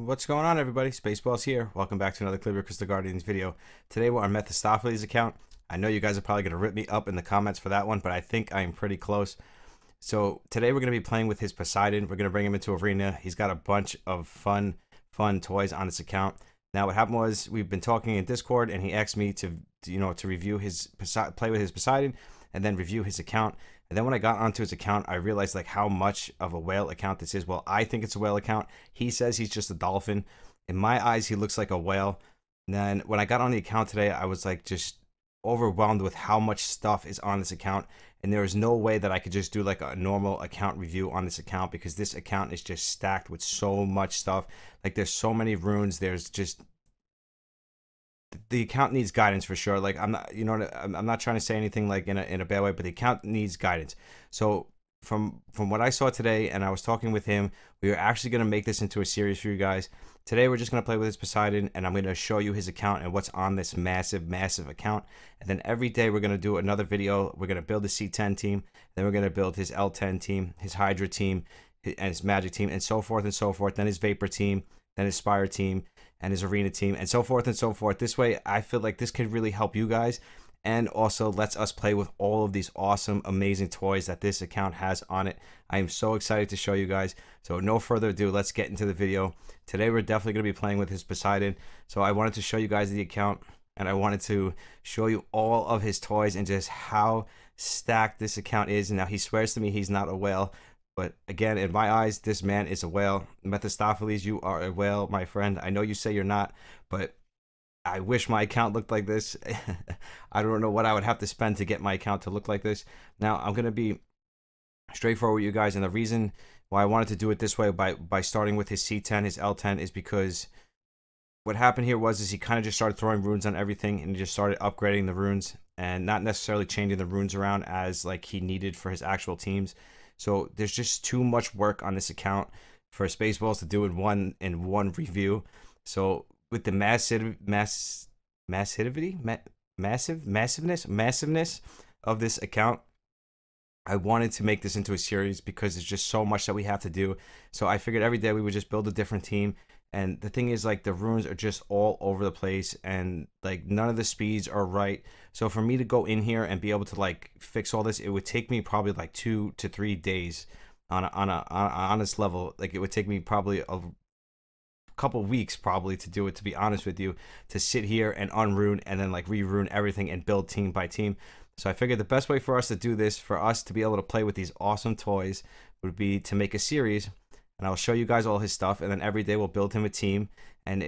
What's going on, everybody? Spaceballs here. Welcome back to another Calibria Crystal Guardians video. Today we're on Mephistophles account. I know you guys are probably going to rip me up in the comments for that one, but I think I am pretty close. So today we're going to be playing with his Poseidon. We're going to bring him into arena. He's got a bunch of fun toys on his account. Now what happened was we've been talking in Discord, and he asked me to review his play with his Poseidon and then review his account. And then when I got onto his account, I realized like how much of a whale account this is. Well, I think it's a whale account. He says he's just a dolphin. In my eyes, he looks like a whale. And then when I got on the account today, I was like just overwhelmed with how much stuff is on this account. And there is no way that I could just do like a normal account review on this account, because this account is just stacked with so much stuff. Like there's so many runes. There's just, the account needs guidance for sure. Like I'm not, I'm not trying to say anything like in a bad way, but the account needs guidance. So from what I saw today, and I was talking with him, we are actually going to make this into a series for you guys. Today we're just going to play with his Poseidon, and I'm going to show you his account and what's on this massive account. And then every day we're going to do another video. We're going to build the C10 team, then we're going to build his L10 team, his Hydra team, and his Magic team, and so forth and so forth. Then his Vapor team, then his Spire team, and his arena team, and so forth and so forth. This way I feel like this could really help you guys, and also lets us play with all of these awesome, amazing toys that this account has on it. I am so excited to show you guys. So no further ado, let's get into the video. Today we're definitely going to be playing with his Poseidon. So I wanted to show you guys the account, and I wanted to show you all of his toys and just how stacked this account is. And now he swears to me he's not a whale, but again, in my eyes, this man is a whale. Mephistophles, you are a whale, my friend. I know you say you're not, but I wish my account looked like this. I don't know what I would have to spend to get my account to look like this. Now, I'm going to be straightforward with you guys, and the reason why I wanted to do it this way by starting with his C10, his L10, is because what happened here was he kind of just started throwing runes on everything, and he just started upgrading the runes and not necessarily changing the runes around as like he needed for his actual teams. So there's just too much work on this account for Spaceballs to do in one review. So with the massiveness of this account, I wanted to make this into a series because there's just so much that we have to do. So I figured every day we would just build a different team. And the thing is, like, the runes are just all over the place, and like none of the speeds are right. So for me to go in here and be able to like fix all this, it would take me probably like 2 to 3 days on a honest level. Like it would take me probably a couple weeks probably to do it, to be honest with you, to sit here and unrune and then like re-rune everything and build team by team. So I figured the best way for us to do this, for us to be able to play with these awesome toys, would be to make a series. And I'll show you guys all his stuff, and then every day we'll build him a team, and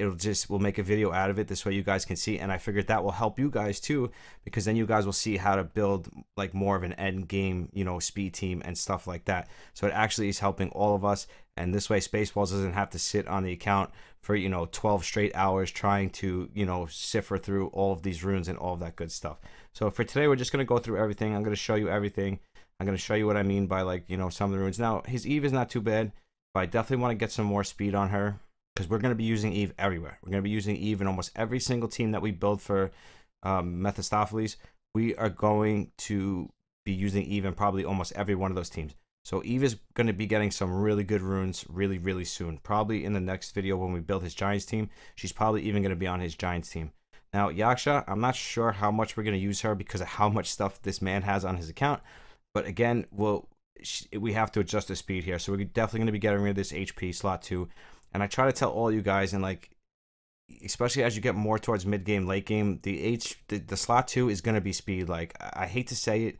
we'll make a video out of it. This way you guys can see, and I figured that will help you guys too, because then you guys will see how to build like more of an end game, speed team and stuff like that. So it actually is helping all of us, and this way Spaceballs doesn't have to sit on the account for 12 straight hours trying to cipher through all of these runes and all of that good stuff. So for today we're just going to go through everything. I'm going to show you everything. I'm going to show you what I mean by like some of the runes. Now his Eve is not too bad, but I definitely want to get some more speed on her, because we're going to be using Eve everywhere. We're going to be using Eve in almost every single team that we build for Mephistophles. We are going to be using Eve in probably almost every one of those teams. So Eve is going to be getting some really good runes really soon. Probably in the next video when we build his Giants team. She's probably even going to be on his Giants team. Now Yaksha, I'm not sure how much we're going to use her because of how much stuff this man has on his account. But again, we have to adjust the speed here, so we're definitely going to be getting rid of this HP slot 2. And I try to tell all you guys, and like especially as you get more towards mid game, late game, the slot 2 is going to be speed. Like I hate to say it,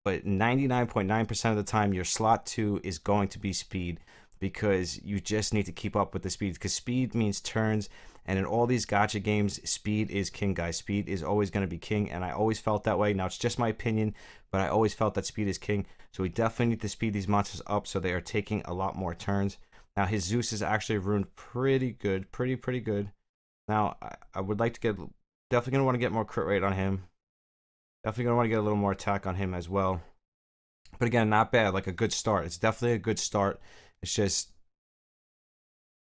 but 99.9% of the time your slot 2 is going to be speed, because you just need to keep up with the speed, because speed means turns. And in all these gacha games, speed is king, guys. Speed is always going to be king, and I always felt that way. Now, it's just my opinion, but I always felt that speed is king. So we definitely need to speed these monsters up so they are taking a lot more turns. Now, his Zeus is actually ruined pretty good, pretty good. Now, I would like to definitely going to want to get more crit rate on him. Definitely going to want to get a little more attack on him as well. But again, not bad, like a good start. It's definitely a good start. It's just,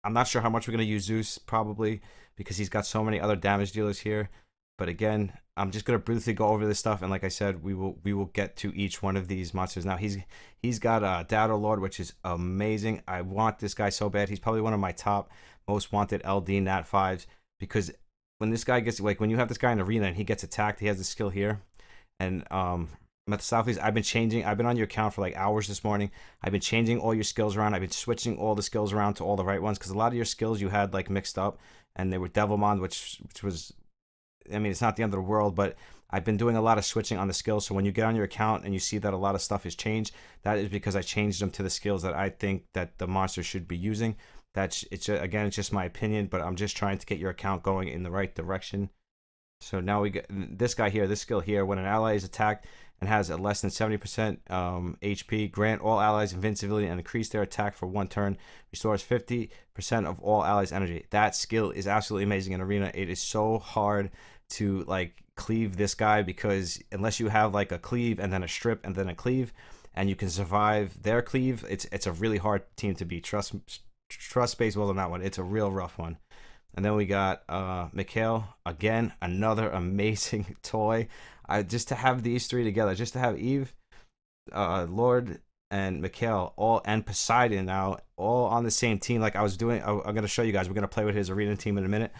I'm not sure how much we're going to use Zeus, probably, because he's got so many other damage dealers here. But again, I'm just going to briefly go over this stuff, and like I said, we will get to each one of these monsters. Now, he's got Dado Lord, which is amazing. I want this guy so bad. He's probably one of my top most wanted LD Nat 5s, because when this guy gets, like, when you have this guy in arena and he gets attacked, he has the skill here. And mephistophles, I've been on your account for like hours this morning. I've been changing all your skills around. I've been switching all the skills around to all the right ones, because a lot of your skills you had like mixed up, and they were Devilmon, which was, I mean, it's not the end of the world, but I've been doing a lot of switching on the skills. So when you get on your account and you see that a lot of stuff has changed, that is because I changed them to the skills that I think that the monster should be using. Again, it's just my opinion, but I'm just trying to get your account going in the right direction. So now we get this guy here, this skill here. When an ally is attacked and has a less than 70% HP, grant all allies invincibility and increase their attack for 1 turn. Restores 50% of all allies' energy. That skill is absolutely amazing in arena. It is so hard to like cleave this guy, because unless you have like a cleave and then a strip and then a cleave, and you can survive their cleave, it's a really hard team to beat. Trust Spaceballs on that one. It's a real rough one. And then we got Mikhail, again, another amazing toy. Just to have these three together, just to have Eve, Lord, and Mikhail, and Poseidon now, all on the same team. Like I was doing, I'm going to show you guys. We're going to play with his arena team in a minute.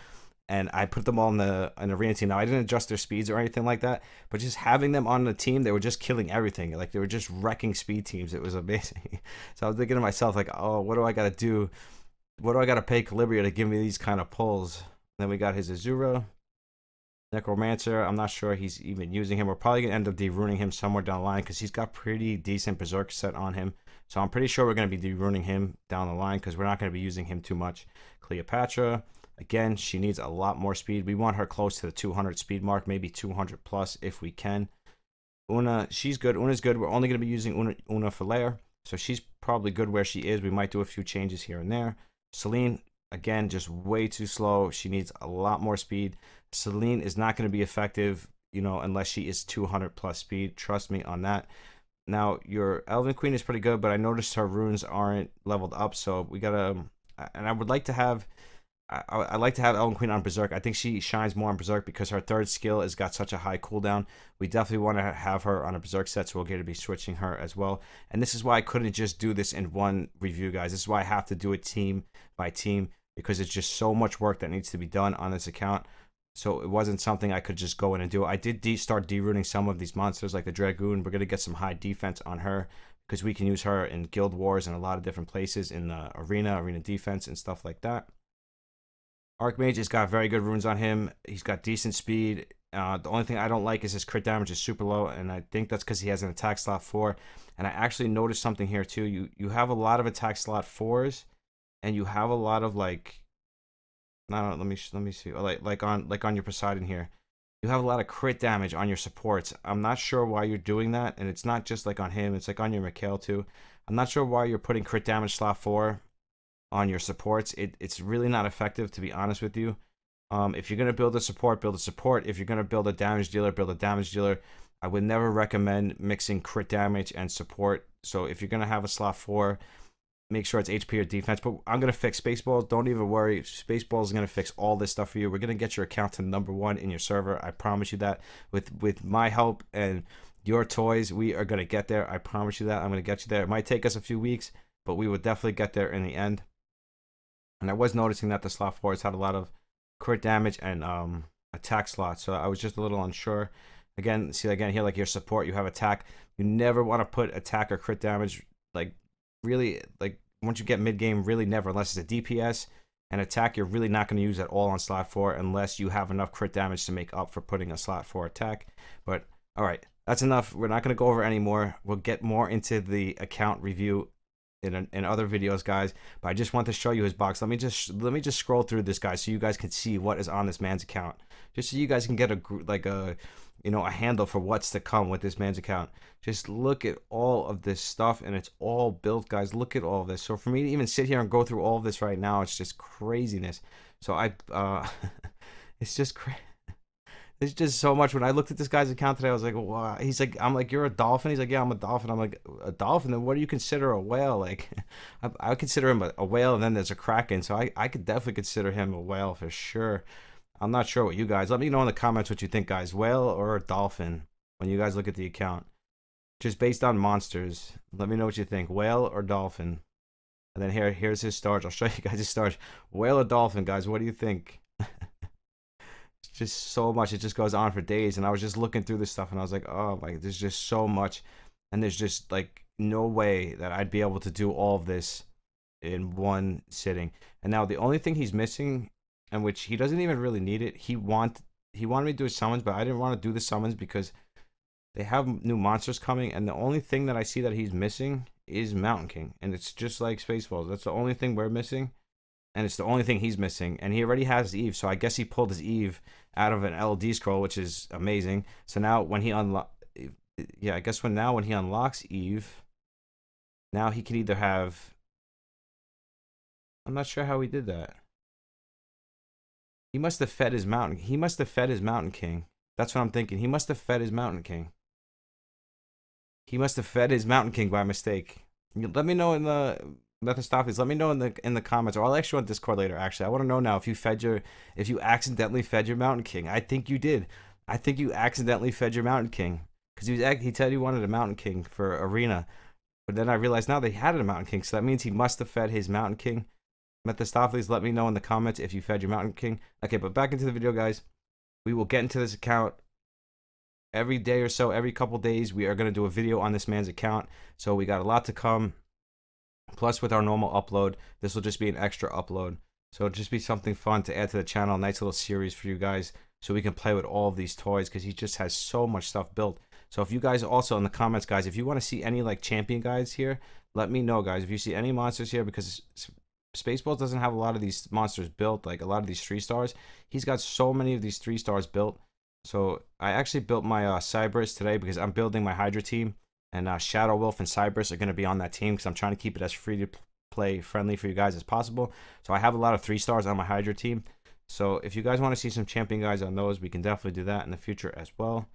And I put them all in an arena team. Now, I didn't adjust their speeds or anything like that, but just having them on the team, they were just killing everything. Like, they were just wrecking speed teams. It was amazing. So I was thinking to myself, like, oh, what do I got to do? What do I got to pay Calibria to give me these kind of pulls? Then we got his Azura. Necromancer, I'm not sure he's even using him. We're probably going to end up de-runing him somewhere down the line, because he's got pretty decent Berserk set on him. So I'm pretty sure we're going to be de-runing him down the line, because we're not going to be using him too much. Cleopatra. Again, she needs a lot more speed. We want her close to the 200 speed mark, maybe 200 plus if we can. Una, she's good. Una's good. We're only going to be using Una for lair, so she's probably good where she is. We might do a few changes here and there. Celine, again, just way too slow. She needs a lot more speed. Celine is not going to be effective, you know, unless she is 200 plus speed. Trust me on that. Now, your Elven Queen is pretty good, but I noticed her runes aren't leveled up, so we gotta. And I would like to have. I like to have Elven Queen on Berserk. I think she shines more on Berserk because her third skill has got such a high cooldown. We definitely want to have her on a Berserk set, so we're going to be switching her as well. And this is why I couldn't just do this in one review, guys. This is why I have to do it team by team, because it's just so much work that needs to be done on this account. So it wasn't something I could just go in and do. I did start de-rooting some of these monsters, like the Dragoon. We're going to get some high defense on her, because we can use her in Guild Wars and a lot of different places in the arena defense and stuff like that. Archmage has got very good runes on him. He's got decent speed. The only thing I don't like is his crit damage is super low, and I think that's because he has an attack slot 4. And I actually noticed something here too. You have a lot of attack slot 4s, and you have a lot of like, I don't know, let me see, like on your Poseidon here, you have a lot of crit damage on your supports. I'm not sure why you're doing that, and it's not just like on him. It's like on your Mikhail too. I'm not sure why you're putting crit damage slot 4 on your supports. It's really not effective, to be honest with you. If you're going to build a support, build a support. If you're going to build a damage dealer, build a damage dealer. I would never recommend mixing crit damage and support. So if you're going to have a slot 4, make sure it's HP or defense. But I'm going to fix Spaceballs. Don't even worry. Spaceballs is going to fix all this stuff for you. We're going to get your account to #1 in your server. I promise you that. With my help and your toys, we are going to get there. I promise you that. I'm going to get you there. It might take us a few weeks, but we will definitely get there in the end. And I was noticing that the slot 4s had a lot of crit damage and attack slots, so I was just a little unsure. Again, see again here, like your support, you have attack. You never want to put attack or crit damage, like really, like once you get mid game, really never, unless it's a DPS. And attack, you're really not going to use at all on slot 4 unless you have enough crit damage to make up for putting a slot 4 attack. But all right, that's enough. We're not going to go over anymore. We'll get more into the account review in other videos, guys, but I just want to show you his box. Let me just scroll through this, guys, so you guys can see what is on this man's account, just so you guys can get a handle for what's to come with this man's account. Just look at all of this stuff, and it's all built, guys. Look at all of this. So for me to even sit here and go through all of this right now, it's just craziness. So it's just crazy. It's just so much. When I looked at this guy's account today, I was like, wow. He's like, I'm like, you're a dolphin? He's like, yeah, I'm a dolphin. I'm like, a dolphin? Then what do you consider a whale? Like, I consider him a whale, and then there's a kraken. So I could definitely consider him a whale for sure. I'm not sure what you guys, let me know in the comments what you think, guys. Whale or a dolphin when you guys look at the account. Just based on monsters. Let me know what you think. Whale or dolphin. And then here's his stars. I'll show you guys his stars. Whale or dolphin, guys, what do you think? It's just so much. It just goes on for days. And I was just looking through this stuff and I was like, oh my, there's just so much. And there's just like no way that I'd be able to do all of this in one sitting. And now the only thing he's missing, and which he doesn't even really need it, he wanted me to do his summons, but I didn't want to do the summons because they have new monsters coming, and the only thing that I see that he's missing is Mountain King, and it's just like Spaceballs. That's the only thing we're missing, and it's the only thing he's missing. And he already has Eve, so I guess he pulled his Eve out of an LD scroll, which is amazing. So now when he I guess when he unlocks Eve, now he can either have. I'm not sure how he did that. He must have fed his mountain. He must have fed his Mountain King. That's what I'm thinking. He must have fed his Mountain King. He must have fed his Mountain King by mistake. Let me know in the mephistophles. Let me know in the comments, or I'll actually on Discord later. Actually, I want to know now if you accidentally fed your Mountain King. I think you did. I think you accidentally fed your Mountain King because he said he wanted a Mountain King for Arena, but then I realized now they had a Mountain King, so that means he must have fed his Mountain King. Mephistophles, let me know in the comments if you fed your Mountain King. Okay, but back into the video, guys. We will get into this account every day or so, every couple days. We are going to do a video on this man's account. So we got a lot to come. Plus, with our normal upload, this will just be an extra upload. So it'll just be something fun to add to the channel. A nice little series for you guys so we can play with all of these toys because he just has so much stuff built. So if you guys also in the comments, guys, if you want to see any like champion guides here, let me know, guys. If you see any monsters here, because Spaceballs doesn't have a lot of these monsters built, like a lot of these 3 stars. He's got so many of these 3 stars built. So I actually built my Cybers today because I'm building my Hydra team, and Shadow Wolf and Cybers are going to be on that team because I'm trying to keep it as free to play friendly for you guys as possible. So I have a lot of 3 stars on my Hydra team. So if you guys want to see some champion guys on those, we can definitely do that in the future as well.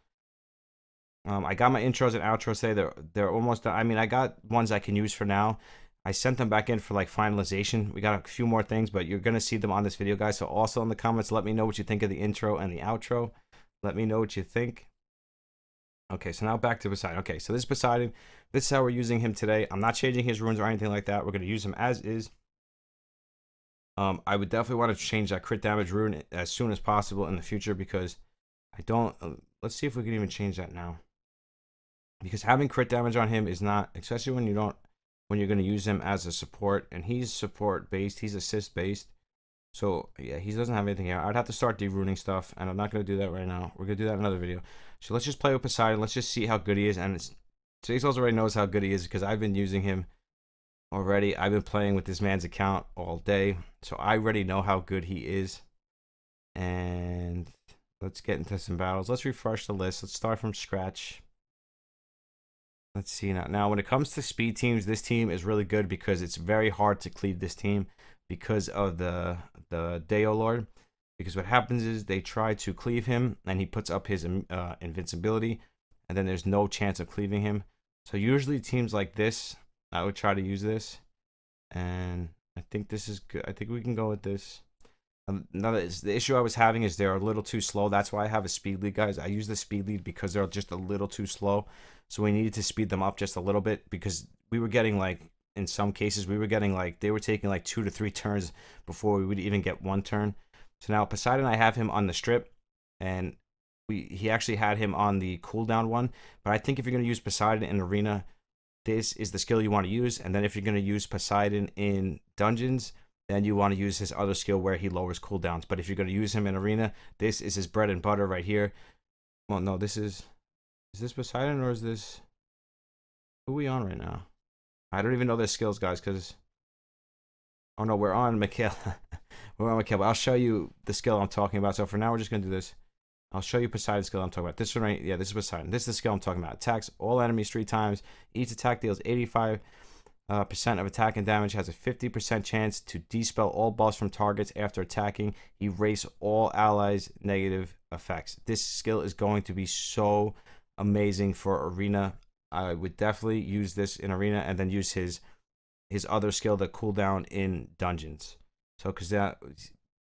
I got my intros and outros today. They're almost done. I mean, I got ones I can use for now. I sent them back in for like finalization. We got a few more things, but you're going to see them on this video, guys. So also in the comments, let me know what you think of the intro and the outro. Let me know what you think. Okay, so now back to Poseidon. Okay, so this is Poseidon. This is how we're using him today. I'm not changing his runes or anything like that. We're going to use him as is. I would definitely want to change that crit damage rune as soon as possible in the future because I don't... let's see if we can even change that now. Because having crit damage on him is not... Especially when you're going to use him as a support, and he's support based, he's assist based. So yeah, he doesn't have anything here. I'd have to start de-runing stuff, and I'm not going to do that right now. We're going to do that in another video. So let's just play with Poseidon. Let's just see how good he is. And Spaceballs already knows how good he is because I've been using him already. I've been playing with this man's account all day, so I already know how good he is. And let's get into some battles. Let's refresh the list. Let's start from scratch. Let's see now. Now, when it comes to speed teams, this team is really good because it's very hard to cleave this team because of the Deo Lord. Because what happens is they try to cleave him, and he puts up his invincibility, and then there's no chance of cleaving him. So usually teams like this, I would try to use this, and I think this is good. I think we can go with this. Now, the issue I was having is they're a little too slow. That's why I have a speed lead, guys. I use the speed lead because they're just a little too slow. So we needed to speed them up just a little bit because we were getting like, in some cases, we were getting like, they were taking like 2 to 3 turns before we would even get 1 turn. So now Poseidon, I have him on the strip, and he actually had him on the cooldown one. But I think if you're going to use Poseidon in Arena, this is the skill you want to use. And then if you're going to use Poseidon in Dungeons, then you want to use his other skill where he lowers cooldowns. But if you're going to use him in Arena, this is his bread and butter right here. Well, no, this is this Poseidon or is this... Who are we on right now? I don't even know their skills, guys, because... Oh, no, we're on Mikhail. We're on Mikhail, but I'll show you the skill I'm talking about. So for now, we're just going to do this. I'll show you Poseidon's skill I'm talking about. This one right... Yeah, this is Poseidon. This is the skill I'm talking about. Attacks all enemies 3 times. Each attack deals 85% of attack and damage, has a 50% chance to dispel all buffs from targets after attacking, erase all allies' negative effects. This skill is going to be so amazing for Arena. I would definitely use this in Arena and then use his other skill, the cooldown, in Dungeons. So because that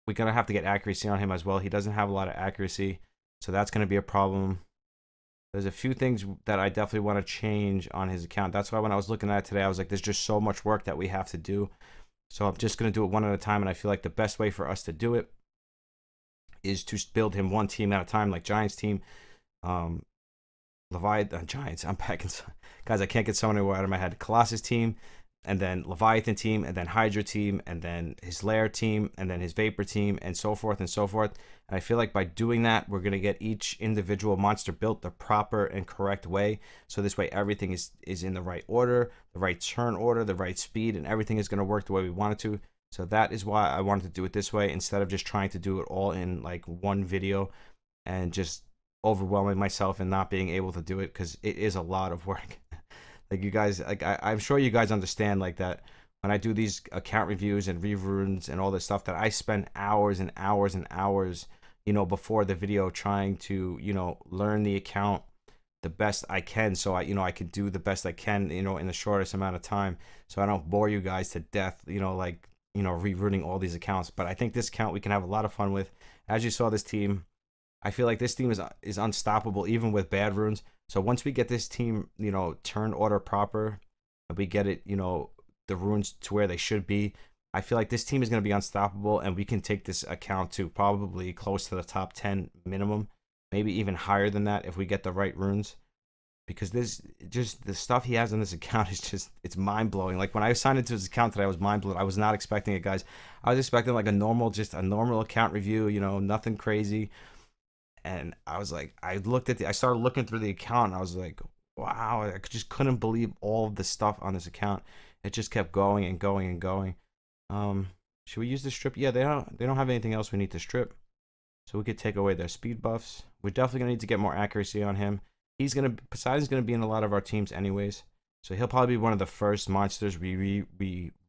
we're gonna have to get accuracy on him as well. He doesn't have a lot of accuracy, so that's gonna be a problem. There's a few things that I definitely want to change on his account. That's why when I was looking at it today, I was like, there's just so much work that we have to do. So I'm just going to do it one at a time. And I feel like the best way for us to do it is to build him one team at a time, like Giants team. Leviathan Giants. I'm packing, guys. I can't get so many out of my head. Colossus team, and then Leviathan team, and then Hydra team, and then his Lair team, and then his Vapor team, and so forth and so forth. And I feel like by doing that, we're gonna get each individual monster built the proper and correct way. So this way, everything is in the right order, the right turn order, the right speed, and everything is gonna work the way we want it to. So that is why I wanted to do it this way instead of just trying to do it all in like one video and just overwhelming myself and not being able to do it, because it is a lot of work. Like you guys, like I'm sure you guys understand like that when I do these account reviews and reruns and all this stuff, that I spend hours and hours and hours, you know, before the video trying to, you know, learn the account the best I can, so I can do the best I can, you know, in the shortest amount of time, so I don't bore you guys to death, you know, like, you know, rerunning all these accounts. But I think this account we can have a lot of fun with. As you saw, this team, I feel like this team is unstoppable even with bad runes. So once we get this team, you know, turn order proper, and we get it, you know, the runes to where they should be, I feel like this team is going to be unstoppable, and we can take this account to probably close to the top 10 minimum, maybe even higher than that if we get the right runes. Because this, just the stuff he has on this account is just, it's mind-blowing. Like when I signed into his account today, I was mind-blown. I was not expecting it, guys. I was expecting like just a normal account review, you know, nothing crazy. And I was like, I started looking through the account, and I was like, wow, I just couldn't believe all of the stuff on this account. It just kept going and going and going. Should we use the strip? Yeah, they don't have anything else we need to strip. So we could take away their speed buffs. We're definitely gonna need to get more accuracy on him. Poseidon's gonna be in a lot of our teams anyways. So he'll probably be one of the first monsters we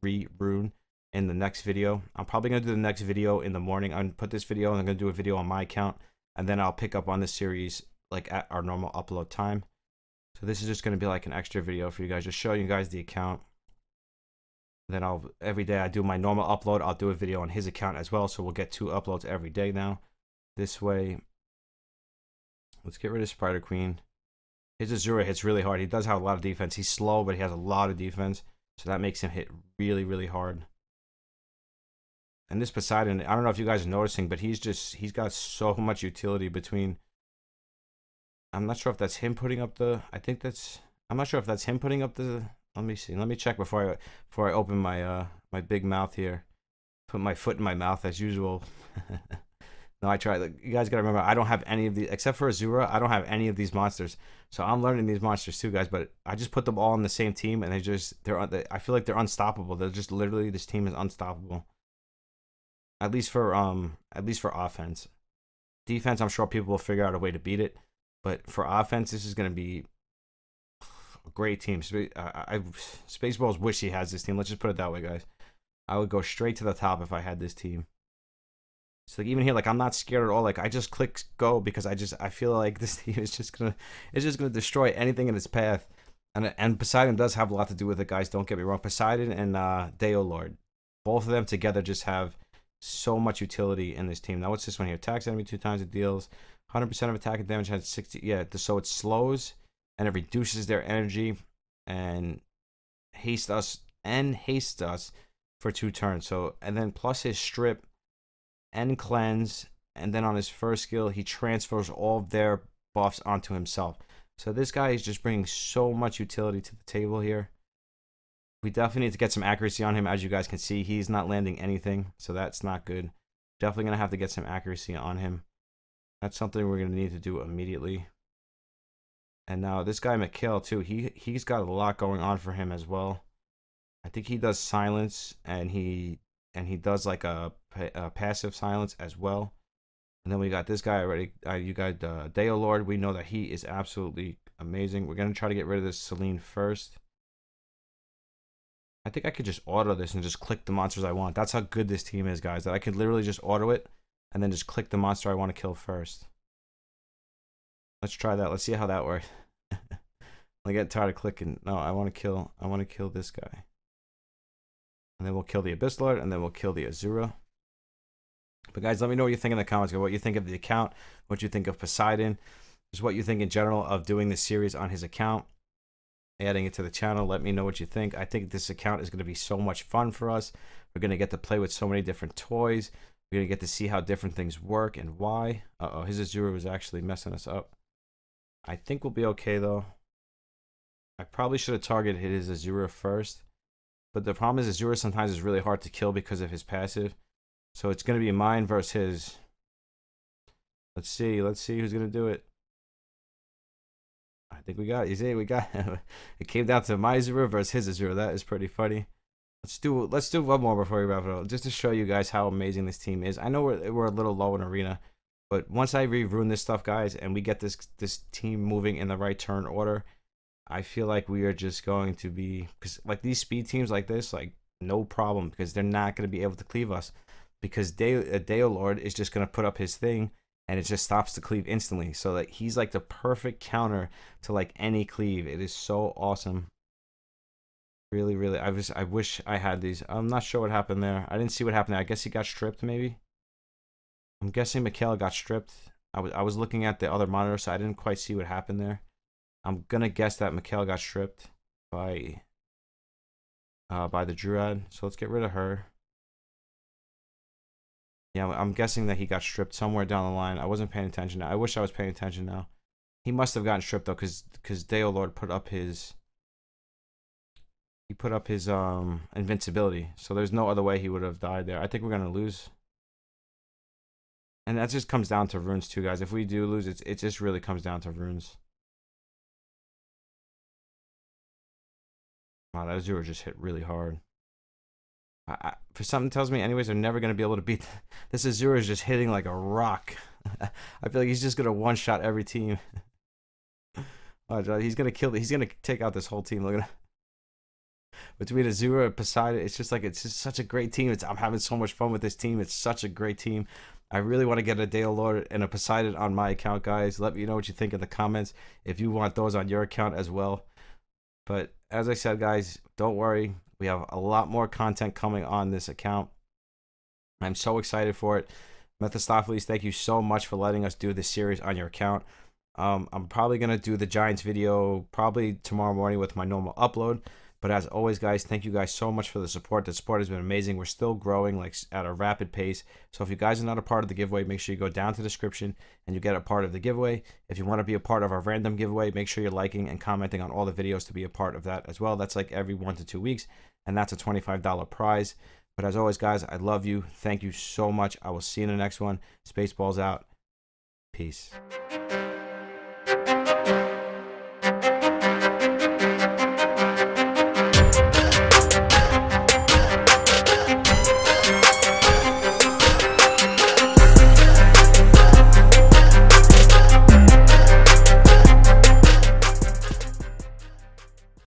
re-rune in the next video. I'm probably gonna do the next video in the morning. I'm gonna put this video, and I'm gonna do a video on my account, and then I'll pick up on this series like at our normal upload time. So this is just gonna be like an extra video for you guys, just showing you guys the account. Then every day I do my normal upload, I'll do a video on his account as well. So we'll get 2 uploads every day now. This way, let's get rid of Spider Queen. His Azura hits really hard. He does have a lot of defense. He's slow, but he has a lot of defense. So that makes him hit really, really hard. And this Poseidon, I don't know if you guys are noticing, but he's got so much utility between. I'm not sure if that's him putting up the. I'm not sure if that's him putting up the. Let me see. Let me check before I open my my big mouth here. Put my foot in my mouth as usual. No, I tried. Like, you guys gotta remember, I don't have any of the, except for Azura, I don't have any of these monsters. So I'm learning these monsters too, guys. But I just put them all on the same team, and I feel like they're unstoppable. They're just literally, this team is unstoppable. At least for offense. Defense, I'm sure people will figure out a way to beat it. But for offense, this is gonna be a great team. Spaceballs wish he has this team. Let's just put it that way, guys. I would go straight to the top if I had this team. So like even here, like I'm not scared at all. Like I just click go because I feel like this team is just gonna destroy anything in its path. And Poseidon does have a lot to do with it, guys. Don't get me wrong. Poseidon and Deo Lord, both of them together just have so much utility in this team. Now what's this one here? Attacks enemy 2 times, it deals 100% of attack and damage, has 60. Yeah, so it slows and it reduces their energy and haste us for 2 turns. So, and then plus his strip and cleanse, and then on his first skill he transfers all of their buffs onto himself. So this guy is just bringing so much utility to the table here. We definitely need to get some accuracy on him. As you guys can see, he's not landing anything, so that's not good. Definitely gonna have to get some accuracy on him. That's something we're gonna need to do immediately. And now this guy Mikhail too, he's got a lot going on for him as well. I think he does silence, and he does like a passive silence as well. And then we got this guy already. You got Deo Lord. We know that he is absolutely amazing. We're gonna try to get rid of this Selene first. I think I could just auto this and just click the monsters I want. That's how good this team is, guys. That I could literally just auto it and then just click the monster I want to kill first. Let's try that. Let's see how that works. I get tired of clicking. No, I want to kill this guy. And then we'll kill the Abyss Lord, and then we'll kill the Azura. But guys, let me know what you think in the comments. What you think of the account, what you think of Poseidon. just what you think in general of doing this series on his account, adding it to the channel. Let me know what you think. I think this account is going to be so much fun for us. We're going to get to play with so many different toys. We're going to get to see how different things work and why. Uh-oh, his Azura was actually messing us up. I think we'll be okay, though. I probably should have targeted his Azura first. But the problem is Azura sometimes is really hard to kill because of his passive. So it's going to be mine versus his. Let's see who's going to do it. I think we got it. You see, we got it came down to my Azura versus his Azura. That is pretty funny. Let's do one more before we wrap it up, just to show you guys how amazing this team is. I know we're a little low in arena, but once I rerun this stuff, guys, and we get this team moving in the right turn order, I feel like we are just going to be, because like these speed teams like this, like no problem, because they're not going to be able to cleave us, because Deo Lord is just going to put up his thing and it just stops the cleave instantly. So like he's like the perfect counter to like any cleave. It is so awesome. Really, I wish I had these. I'm not sure what happened there. I didn't see what happened there. I guess he got stripped, maybe. I'm guessing Michaela got stripped. I was looking at the other monitor, so I didn't quite see what happened there. I'm gonna guess that Michaela got stripped by the Druid. So let's get rid of her. Yeah, I'm guessing that he got stripped somewhere down the line. I wasn't paying attention. I wish I was paying attention now. He must have gotten stripped though, because Deo Lord put up his. He put up his invincibility, so there's no other way he would have died there. I think we're gonna lose, and that just comes down to runes too, guys. If we do lose, it just really comes down to runes. Wow, that Azura just hit really hard. For something tells me, anyways, they're never gonna be able to beat this. Azura is just hitting like a rock. I feel like he's just gonna one-shot every team. Oh, he's gonna kill. He's gonna take out this whole team. Look at. Between Azura and Poseidon, it's just such a great team. I'm having so much fun with this team. It's such a great team. I really want to get a Deo Lord and a Poseidon on my account, guys. Let me know what you think in the comments if you want those on your account as well. But as I said, guys, don't worry. We have a lot more content coming on this account. I'm so excited for it. Mephistophles, thank you so much for letting us do this series on your account. I'm probably going to do the Giants video probably tomorrow morning with my normal upload. But as always, guys, thank you guys so much for the support. The support has been amazing. We're still growing like at a rapid pace. So if you guys are not a part of the giveaway, make sure you go down to the description and you get a part of the giveaway. If you want to be a part of our random giveaway, make sure you're liking and commenting on all the videos to be a part of that as well. That's like every 1 to 2 weeks, and that's a $25 prize. But as always, guys, I love you. Thank you so much. I will see you in the next one. Spaceballs out. Peace.